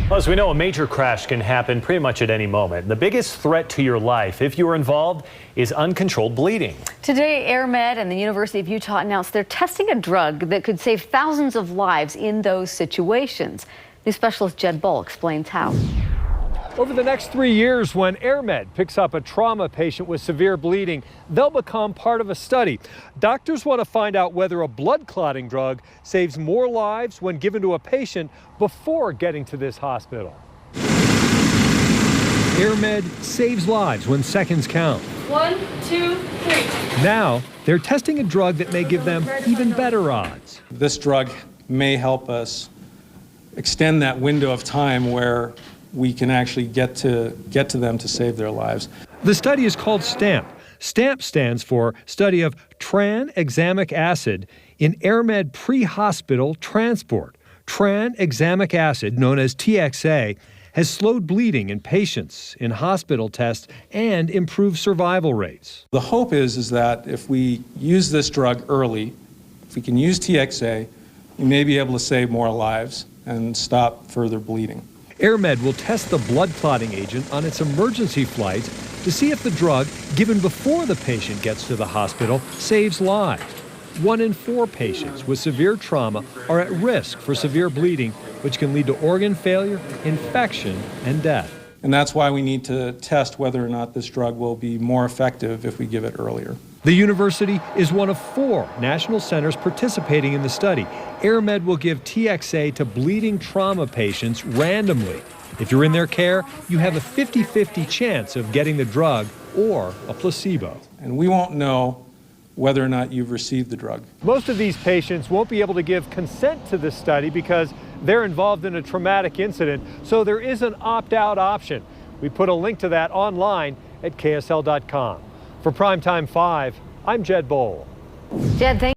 Well, as we know, a major crash can happen pretty much at any moment. The biggest threat to your life, if you are involved, is uncontrolled bleeding. Today, AirMed and the University of Utah announced they're testing a drug that could save thousands of lives in those situations. News specialist Jed Boal explains how. Over the next 3 years, when AirMed picks up a trauma patient with severe bleeding, they'll become part of a study. Doctors want to find out whether a blood clotting drug saves more lives when given to a patient before getting to this hospital. AirMed saves lives when seconds count. 1, 2, 3. Now, they're testing a drug that may give them even better odds. This drug may help us extend that window of time where we can actually get to them to save their lives. The study is called STAMP. STAMP stands for Study of Tranexamic Acid in AirMed Pre-Hospital Transport. Tranexamic acid, known as TXA, has slowed bleeding in patients in hospital tests and improved survival rates. The hope is that if we use this drug early, if we can use TXA, we may be able to save more lives and stop further bleeding. AirMed will test the blood clotting agent on its emergency flights to see if the drug given before the patient gets to the hospital saves lives. 1 in 4 patients with severe trauma are at risk for severe bleeding, which can lead to organ failure, infection, and death. And that's why we need to test whether or not this drug will be more effective if we give it earlier. The university is one of 4 national centers participating in the study. AirMed will give TXA to bleeding trauma patients randomly. If you're in their care, you have a 50-50 chance of getting the drug or a placebo. And we won't know whether or not you've received the drug. Most of these patients won't be able to give consent to this study because they're involved in a traumatic incident, so there is an opt-out option. We put a link to that online at KSL.com. For Primetime 5, I'm Jed Boal. Jed, thank you.